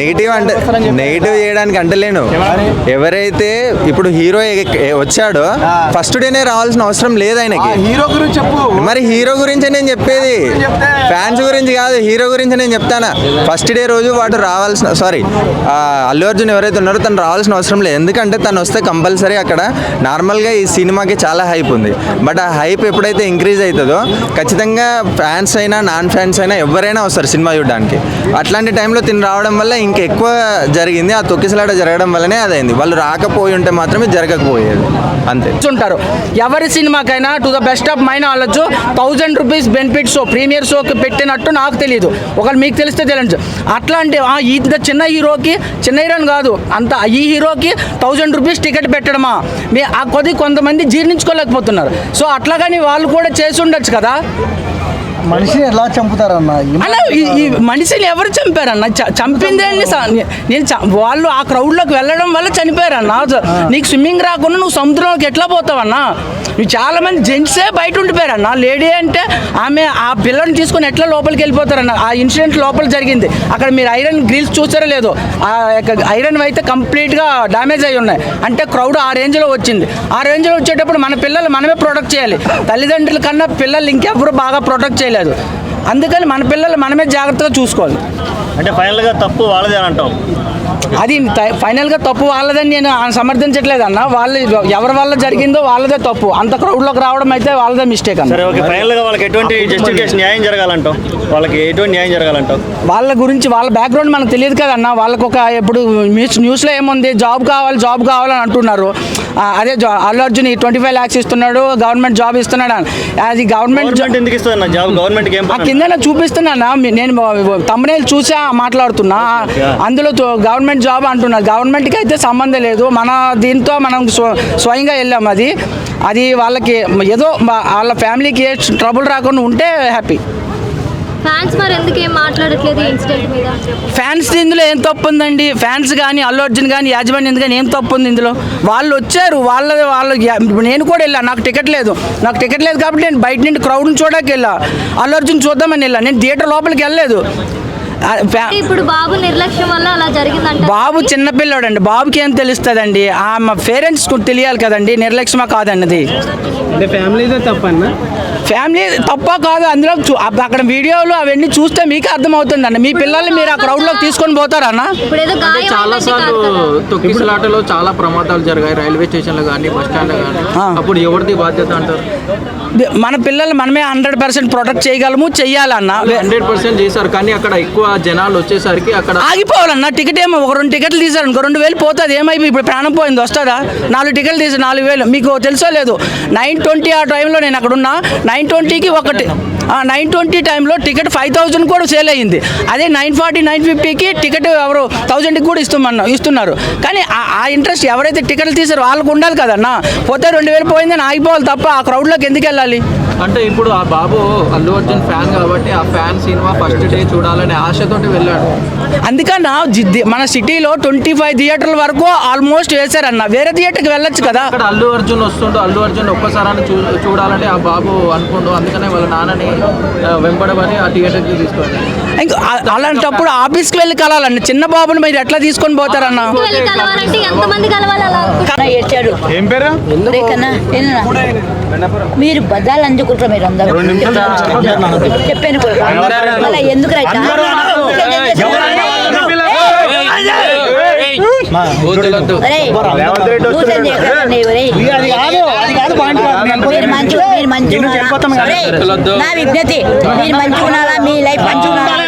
S9: నెగిటివ్ చేయడానికి అంటలేను. ఎవరైతే ఇప్పుడు హీరో వచ్చాడో ఫస్ట్ డేనే రావాల్సిన అవసరం లేదు ఆయనకి.
S5: హీరో గురించి చెప్పు.
S9: మరి హీరో గురించి నేను చెప్పేది, ఫ్యాన్స్ గురించి కాదు, హీరో గురించి నేను చెప్తానా. ఫస్ట్ డే రోజు వాడు రావాల్సిన అల్లు అర్జున్ ఎవరైతే ఉన్నారో తను రావాల్సిన అవసరం లేదు. ఎందుకంటే తను వస్తే కంపల్సరీ అక్కడ నార్మల్గా ఈ సినిమాకి చాలా హైప్ ఉంది. బట్ ఆ హైప్ ఎప్పుడైతే ఇంక్రీజ్ అవుతుందో ఖచ్చితంగా ఫ్యాన్స్ అయినా నాన్ ఫ్యాన్స్ అయినా ఎవరైనా వస్తారు సినిమా చూడడానికి. అట్లాంటి టైంలో తిని రావడం వల్ల ఇంకెక్కువ జరిగింది. ఆ తొక్కిసలాట జరగడం వల్లనే అదైంది. వాళ్ళు రాకపోయి ఉంటే మాత్రమే జరగకపోయేది, అంతే.
S10: ఉంటారు ఎవరి సినిమాకైనా to the best of my knowledge 1000 rupees benefit show premiere షోకి పెట్టినట్టు నాకు తెలియదు. ఒకవేళ మీకు తెలిస్తే తెలియదు. అట్లాంటి ఇంత చిన్న హీరోకి, చిన్న హీరోని కాదు అంత ఈ హీరోకి 1000 రూపీస్ టికెట్ పెట్టడమా ఆ కొంతమంది జీర్ణించుకోలేకపోతున్నారు. సో అట్లా కానీ వాళ్ళు కూడా చేసి ఉండొచ్చు కదా.
S5: మనిషిని ఎలా చంపుతారన్న?
S10: అన్న ఈ మనిషిని ఎవరు చంపారన్న? చంపిందే నేను వాళ్ళు ఆ క్రౌడ్లోకి వెళ్ళడం వల్ల చనిపోయారన్న. నీకు స్విమ్మింగ్ రాకుండా నువ్వు సముద్రంలోకి ఎట్లా పోతావన్నా? నువ్వు చాలా మంది జెంట్సే బయట ఉండిపోయారన్న. లేడీ అంటే ఆమె ఆ పిల్లని తీసుకొని ఎట్లా లోపలికి వెళ్ళిపోతారన్న. ఆ ఇన్సిడెంట్ లోపల జరిగింది. అక్కడ మీరు ఐరన్ గ్రిల్స్ చూసారో లేదో, ఆ ఐరన్ అయితే కంప్లీట్గా డ్యామేజ్ అయి ఉన్నాయి. అంటే క్రౌడ్ ఆ రేంజ్లో వచ్చింది. ఆ రేంజ్లో వచ్చేటప్పుడు మన పిల్లలు మనమే ప్రొటెక్ట్ చేయాలి. తల్లిదండ్రుల కన్నా పిల్లలు ఇంకెవరు బాగా ప్రొటెక్ట్ చేయలేదు. అందుకని మన పిల్లలు మనమే జాగ్రత్తగా చూసుకోవాలి.
S6: అంటే ఫైనల్గా తప్పు వాళ్ళదే అని అంటాం.
S10: అది ఫైనల్గా తప్పు వాళ్ళదని నేను సమర్థించట్లేదు అన్న. వాళ్ళు ఎవరి వల్ల జరిగిందో వాళ్ళదే తప్పు. అంత క్రౌడ్లోకి రావడం అయితే వాళ్ళదే మిస్టేక్ అన్న.
S6: సరే ఓకే, ఫైనల్గా వాళ్ళకి ఎటువంటి జస్టిఫికేషన్ న్యాయం జరగాలంటాం? వాళ్ళకి ఎటువంటి న్యాయం జరగాలంటాం?
S10: వాళ్ళ గురించి వాళ్ళ బ్యాక్గ్రౌండ్ మనకు తెలియదు కదన్న. వాళ్ళకు ఒక ఇప్పుడు న్యూస్లో ఏముంది, జాబ్ కావాలని అంటున్నారు. అదే అల్లు అర్జున్ 25 lakhs ఇస్తున్నాడు, గవర్నమెంట్ జాబ్ ఇస్తున్నాడు. అది గవర్నమెంట్
S6: ఎందుకు ఇస్తుంది జాబ్? గవర్నమెంట్కి ఏం
S10: కింద చూపిస్తున్నా, నేను తమ్మునేలు చూసా మాట్లాడుతున్నా. అందులో గవర్నమెంట్ జాబ్ అంటున్నారు. గవర్నమెంట్కి అయితే సంబంధం లేదు. మన దీంతో మనం స్వయంగా వెళ్ళాం. అది వాళ్ళకి ఏదో వాళ్ళ ఫ్యామిలీకి ఏ ట్రబుల్ రాకుండా ఉంటే హ్యాపీ.
S11: ఫ్యాన్స్ మరి ఎందుకు ఏం మాట్లాడట్లేదు ఈ ఇన్సిడెంట్ మీద?
S10: ఫ్యాన్స్ ఇందులో ఏం తప్పు ఉందండి? ఫ్యాన్స్ కానీ అల్లు అర్జున్ కానీ యాజమాన్యం కానీ ఏం తప్పు ఉంది ఇందులో? వాళ్ళు వచ్చారు, వాళ్ళు నేను కూడా వెళ్ళా. నాకు టికెట్ లేదు కాబట్టి నేను బయట నుండి క్రౌడ్ని చూడడానికి వెళ్ళా. అల్లు అర్జున్ చూద్దామని వెళ్ళా. నేను థియేటర్ లోపలికి వెళ్ళలేదు.
S11: ఇప్పుడు బాబు నిర్లక్ష్యం వల్ల అలా జరిగిందంట.
S10: బాబు చిన్నపిల్లాడు అండి, బాబుకి ఏం తెలుస్తుందండి? మా పేరెంట్స్ తెలియాలి కదండి నిర్లక్ష్యమా కాదన్నది.
S1: ఫ్యామిలీతో తప్పన్నా?
S10: ఫ్యామిలీ తప్ప కాదు. అందులో అక్కడ వీడియోలు అవన్నీ చూస్తే మీకు అర్థమవుతుంది అన్న. మీ పిల్లల్ని మీరు ఆ క్రౌడ్లోకి తీసుకొని పోతారన్న?
S3: చాలా సార్లు తొక్కిసలాటలో చాలా ప్రమాదాలు జరిగాయి, రైల్వే స్టేషన్లో కానీ బస్ స్టాండ్లో కానీ. అప్పుడు ఎవరిది బాధ్యత అంటారు?
S10: మన పిల్లలు మనమే 100% ప్రొటెక్ట్ చేయగలము, చెయ్యాలన్న.
S3: 100% చేశారు, కానీ అక్కడ ఎక్కువ జనాలు వచ్చేసరికి అక్కడ
S10: ఆగిపోవాలన్న. టికెట్ ఏమో ఒక 2 టికెట్లు తీసారు అనుకో 2000 పోతుంది. ఏమైపోయి ఇప్పుడు ప్రాణం పోయింది వస్తుందా? 4 టికెట్లు తీసి 4000. మీకు తెలుసో లేదు, 9:20 ఆ టైంలో నేను అక్కడ ఉన్నా. 9:20కి ఒకటి 9:20 టైంలో టికెట్ 5000 కూడా సేల్ అయ్యింది. అదే 9:40, 9:50కి టికెట్ ఎవరు 1000కి కూడా ఇస్తున్నారు. కానీ ఆ ఇంట్రెస్ట్ ఎవరైతే టికెట్లు తీసారో వాళ్ళకు ఉండాలి కదన్న. పోతే 2000 పోయిందని ఆగిపోవాలి తప్ప ఆ క్రౌడ్లోకి ఎందుకు వెళ్ళాలి?
S3: అంటే ఇప్పుడు ఆ బాబు అల్లు అర్జున్ ఫ్యాన్ కాబట్టి ఆ ఫ్యాన్ సినిమా ఫస్ట్ డే చూడాలనే ఆశతోటి వెళ్ళాడు.
S10: అందుకన్నా మన సిటీలో 25 థియేటర్ల వరకు ఆల్మోస్ట్ వేశారన్న. వేరే థియేటర్కి వెళ్ళొచ్చు కదా.
S3: అక్కడ అల్లు అర్జున్ వస్తుండు, అల్లు అర్జున్ ఒక్కసారి చూడాలని ఆ బాబు అనుకుంటూ, అందుకనే వాళ్ళ నాన్నని వెంబడబడి ఆ థియేటర్కి తీసుకోండి.
S10: ఇంకా అలాంటప్పుడు ఆఫీస్కి వెళ్ళి కలాలండి. చిన్న బాబుని మీరు ఎట్లా తీసుకొని పోతారన్న?
S1: ఏం పేరు?
S12: మీరు బద్దాలు అందుకుంటారు మీరు అందరూ చెప్పాను ఎందుకు నా విజ్ఞప్తి, మీరు మంచుకున్నారా? మీ లైఫ్ మంచుకున్నారా?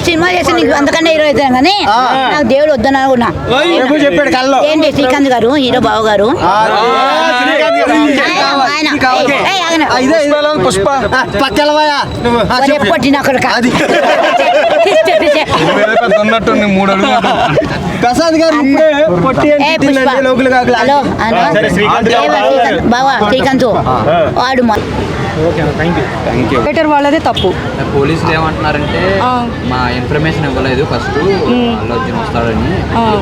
S12: సినిమా చేసి నీకు అంతకన్నా హీరో అవుతాను కానీ నాకు దేవుడు వద్దని అనుకున్నా. ఏంటి శ్రీకాంత్ గారు హీరో బావ గారు ఎప్పటిన అక్కడ
S1: ప్రసాద్ గారు
S12: హలో బావా శ్రీకాంత్ వాడు
S4: థియేటర్ వాళ్ళదే తప్పు.
S3: పోలీసులు ఏమంటున్నారంటే మా ఇన్ఫర్మేషన్ ఇవ్వలేదు ఫస్ట్ అల్లు అర్జున్ వస్తాడని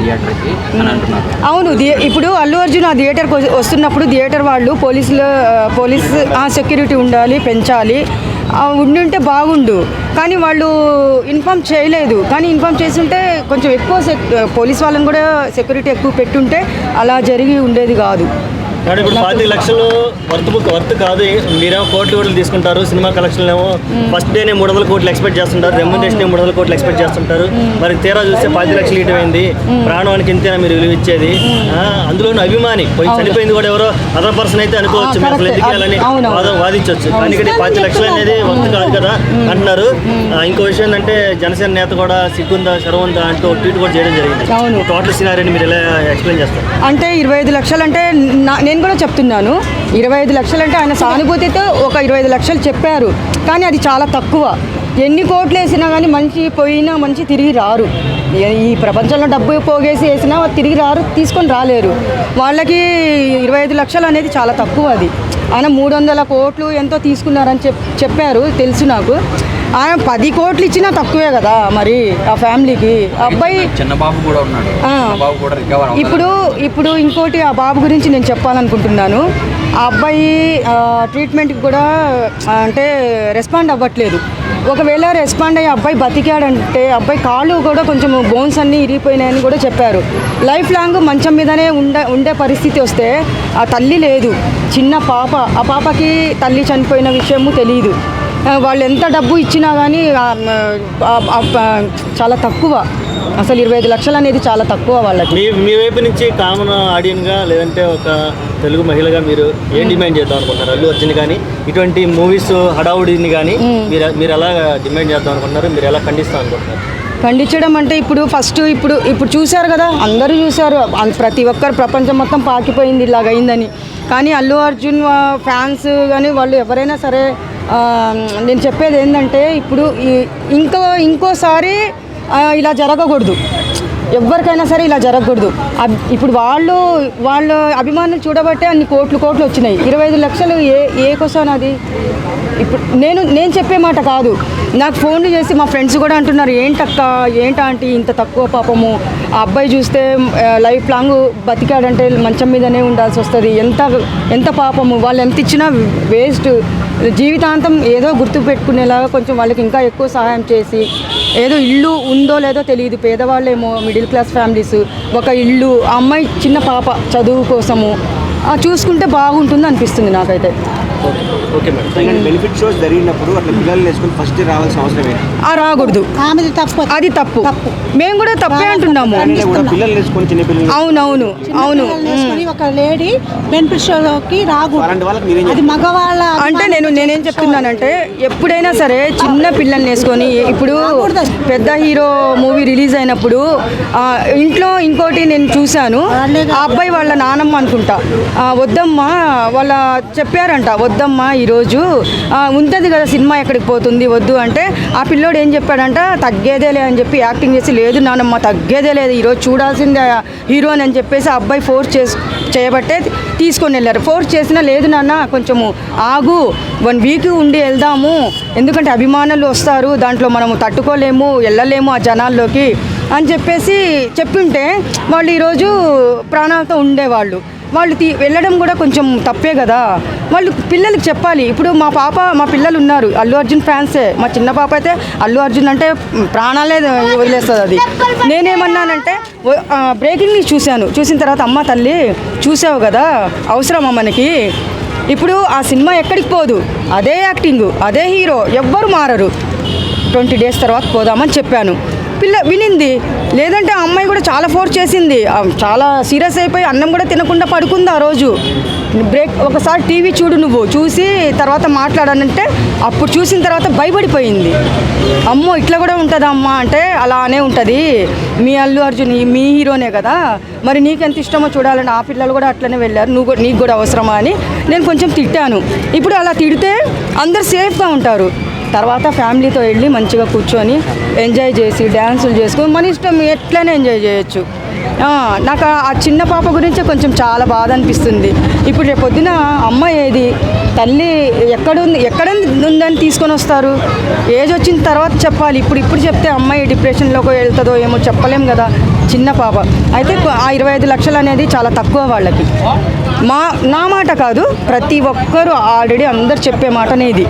S3: థియేటర్కి అని అంటున్నారు.
S4: అవును, ఇప్పుడు అల్లు అర్జున్ ఆ థియేటర్కి వస్తున్నప్పుడు థియేటర్ వాళ్ళు పోలీస్ సెక్యూరిటీ ఉండాలి, పెంచాలి, ఉండుంటే బాగుండు. కానీ వాళ్ళు ఇన్ఫామ్ చేయలేదు. కానీ ఇన్ఫామ్ చేస్తుంటే కొంచెం ఎక్కువ పోలీస్ వాళ్ళని కూడా సెక్యూరిటీ ఎక్కువ పెట్టుంటే అలా జరిగి ఉండేది కాదు.
S6: కానీ ఇప్పుడు 25 లక్షలు వర్త్ కాదు. మీరేమో కోట్లు తీసుకుంటారు. సినిమా కలెక్షన్లు ఏమో ఫస్ట్ డేనే 300 కోట్లు ఎక్స్పెక్ట్ చేస్తుంటారు, రెమ్యునరేషన్ 300 కోట్లు ఎక్స్పెక్ట్ చేస్తుంటారు. మరి తీరా చూస్తే 25 లక్షలు ఇటమైంది. ప్రాణానికి ఇంతేనా మీరు విలువ ఇచ్చేది? అందులోనూ అభిమాని చనిపోయింది కూడా ఎవరో అదర్ పర్సన్ అయితే అనుకోవచ్చు, మీరు అసలు ఎందుకు వెళ్ళాలని వాదించవచ్చు. కానీ ఇక్కడ 25 లక్షలు అనేది వర్త్ కాదు కదా అంటున్నారు. ఇంకో విషయం ఏంటంటే జనసేన నేత కూడా సిగ్గుందా శరవందా అంటూ ట్వీట్ కూడా చేయడం జరిగింది. టోటల్ సినారీని మీరు ఎలా ఎక్స్ప్లెయిన్ చేస్తారు?
S4: అంటే 25 లక్షలు అంటే నేను కూడా చెప్తున్నాను. 25 లక్షలు అంటే ఆయన సానుభూతితో ఒక 25 లక్షలు చెప్పారు. కానీ అది చాలా తక్కువ. ఎన్ని కోట్లు వేసినా కానీ మనిషి పోయినా మనిషి తిరిగి రారు. ఈ ప్రపంచంలో డబ్బు పోగేసి వేసినా తిరిగి రారు, తీసుకొని రాలేరు. వాళ్ళకి 25 లక్షలు అనేది చాలా తక్కువ. అది ఆయన 300 కోట్లు ఎంతో తీసుకున్నారని చెప్పారు, తెలుసు నాకు. ఆయన 10 కోట్లు ఇచ్చినా తక్కువే కదా మరి ఆ ఫ్యామిలీకి. ఆ అబ్బాయి
S3: చిన్న బాబు కూడా ఉన్నాడు, బాబు కూడా రికవర్
S4: ఇప్పుడు ఇంకోటి ఆ బాబు గురించి నేను చెప్పాలనుకుంటున్నాను. ఆ అబ్బాయి ట్రీట్మెంట్కి కూడా అంటే రెస్పాండ్ అవ్వట్లేదు. ఒకవేళ రెస్పాండ్ అయ్యి అబ్బాయి బతికాడంటే అబ్బాయి కాళ్ళు కూడా కొంచెం బోన్స్ అన్నీ ఇరిగిపోయినాయని కూడా చెప్పారు. లైఫ్ లాంగ్ మంచం మీదనే ఉండే పరిస్థితి వస్తే ఆ తల్లి లేదు, చిన్న పాప, ఆ పాపకి తల్లి చనిపోయిన విషయము తెలియదు. వాళ్ళు ఎంత డబ్బు ఇచ్చినా కానీ చాలా తక్కువ. అసలు 25 లక్షలు అనేది చాలా తక్కువ వాళ్ళకి.
S6: మీ వైపు నుంచి కామన్ ఆడియన్గా లేదంటే ఒక తెలుగు మహిళగా మీరు ఏం డిమాండ్ చేద్దాం అనుకుంటున్నారు? అల్లు అర్జున్ కానీ ఇటువంటి మూవీస్ హడావుడిని కానీ మీరు ఎలా డిమాండ్ చేద్దాం అనుకుంటున్నారు? మీరు ఎలా ఖండిస్తాం అనుకుంటున్నారు?
S4: ఖండించడం అంటే ఇప్పుడు చూశారు కదా, అందరూ చూశారు, ప్రతి ఒక్కరు ప్రపంచం మొత్తం పాకిపోయింది ఇలాగైందని. కానీ అల్లు అర్జున్ ఫ్యాన్స్ కానీ వాళ్ళు ఎవరైనా సరే నేను చెప్పేది ఏంటంటే ఇప్పుడు ఇంకోసారి ఇలా జరగకూడదు, ఎవరికైనా సరే ఇలా జరగకూడదు. ఇప్పుడు వాళ్ళ అభిమానులు చూడబట్టే అన్ని కోట్లు వచ్చినాయి. 25 లక్షలు ఏ కోసం అది? ఇప్పుడు నేను చెప్పే మాట కాదు, నాకు ఫోన్లు చేసి మా ఫ్రెండ్స్ కూడా అంటున్నారు, ఏంటంటే ఇంత తక్కువ పాపము, ఆ అబ్బాయి చూస్తే లైఫ్ లాంగ్ బతికాడంటే మంచం మీదనే ఉండాల్సి వస్తుంది, ఎంత పాపము, వాళ్ళు ఎంత ఇచ్చినా వేస్ట్. జీవితాంతం ఏదో గుర్తు పెట్టుకునేలాగా కొంచెం వాళ్ళకి ఇంకా ఎక్కువ సహాయం చేసి, ఏదో ఇల్లు ఉందో లేదో తెలియదు, పేదవాళ్ళేమో మిడిల్ క్లాస్ ఫ్యామిలీస్, ఒక ఇల్లు, ఆ అమ్మాయి చిన్న పాప చదువు కోసము చూసుకుంటే బాగుంటుంది అనిపిస్తుంది నాకైతే.
S6: Okay madam. బెనిఫిట్ షోస్ జరిగినప్పుడు అట్లా పిల్లలు వేసుకొని ఫస్ట్ రావాల్సిన అవసరం ఏంటి?
S4: రాకూడదు, అది తప్పు. మేము కూడా తప్పే అంటున్నాము.
S6: పిల్లలు వేసుకొని చిన్న పిల్లలు
S4: అవును
S12: ఒక లేడీ బెనిఫిట్ షోలోకి రాకూడదు, అది మగవాళ్ళ.
S4: అంటే నేనేం చెప్తున్నానంటే ఎప్పుడైనా సరే చిన్న పిల్లల్ని వేసుకొని, ఇప్పుడు పెద్ద హీరో మూవీ రిలీజ్ అయినప్పుడు ఇంట్లో ఇంకోటి నేను చూశాను, ఆ అబ్బాయి వాళ్ళ నానమ్మ అనుకుంటా, వద్దమ్మా వాళ్ళ చెప్పారంట, వద్దమ్మా ఈరోజు ఉంటుంది కదా సినిమా ఎక్కడికి పోతుంది వద్దు అంటే, ఆ పిల్లోడు ఏం చెప్పాడంట, తగ్గేదేలే అని చెప్పి యాక్టింగ్ చేసి, లేదు నానమ్మ తగ్గేదే లేదు, ఈరోజు చూడాల్సిందే హీరోని అని చెప్పేసి ఆ అబ్బాయి ఫోర్స్ చేయబట్టే తీసుకొని వెళ్ళారు. ఫోర్స్ చేసినా, లేదు నాన్న కొంచెము ఆగు, 1 వీక్ ఉండి వెళ్దాము, ఎందుకంటే అభిమానులు వస్తారు, దాంట్లో మనము తట్టుకోలేము, వెళ్ళలేము ఆ జనాల్లోకి అని చెప్పేసి చెప్పింటే వాళ్ళు ఈరోజు ప్రాణాలతో ఉండేవాళ్ళు. వాళ్ళు వెళ్ళడం కూడా కొంచెం తప్పే కదా, వాళ్ళు పిల్లలకి చెప్పాలి. ఇప్పుడు మా పిల్లలు ఉన్నారు అల్లు అర్జున్ ఫ్యాన్సే, మా చిన్న పాప అయితే అల్లు అర్జున్ అంటే ప్రాణాలే వదిలేస్తుంది. అది నేనేమన్నానంటే బ్రేకింగ్ న్యూస్ చూసిన తర్వాత, అమ్మ తల్లి చూసావు కదా, అవసరమా మనకి, ఇప్పుడు ఆ సినిమా ఎక్కడికి పోదు, అదే యాక్టింగ్, అదే హీరో, ఎవ్వరు మారరు, 20 డేస్ తర్వాత పోదామని చెప్పాను. పిల్ల వినింది, లేదంటే ఆ అమ్మాయి కూడా చాలా ఫోర్స్ చేసింది, చాలా సీరియస్ అయిపోయి అన్నం కూడా తినకుండా పడుకుంది ఆ రోజు. ఒకసారి టీవీ చూడు, నువ్వు చూసి తర్వాత మాట్లాడానంటే అప్పుడు చూసిన తర్వాత భయపడిపోయింది. అమ్మో ఇట్లా కూడా ఉంటుందా అమ్మ అంటే, అలానే ఉంటుంది, మీ అల్లు అర్జున్ మీ హీరోనే కదా, మరి నీకెంత ఇష్టమో చూడాలని ఆ పిల్లలు కూడా అట్లనే వెళ్ళారు, నీకు కూడా అవసరమా అని నేను కొంచెం తిట్టాను. ఇప్పుడు అలా తిడితే అందరు సేఫ్గా ఉంటారు. తర్వాత ఫ్యామిలీతో వెళ్ళి మంచిగా కూర్చొని ఎంజాయ్ చేసి డ్యాన్సులు చేసుకొని మన ఇష్టం ఎట్లనే ఎంజాయ్ చేయొచ్చు. నాకు ఆ చిన్న పాప గురించి కొంచెం చాలా బాధ అనిపిస్తుంది. ఇప్పుడు రేపు పొద్దున అమ్మ ఏది, తల్లి ఎక్కడ ఉందని తీసుకొని వస్తారు, ఏజ్ వచ్చిన తర్వాత చెప్పాలి. ఇప్పుడు చెప్తే అమ్మాయి డిప్రెషన్లోకి వెళ్తుందో ఏమో చెప్పలేం కదా, చిన్న పాప. అయితే ఆ 25 లక్షలు అనేది చాలా తక్కువ వాళ్ళకి. నా మాట కాదు, ప్రతి ఒక్కరూ ఆల్రెడీ అందరు చెప్పే మాటనే ఇది.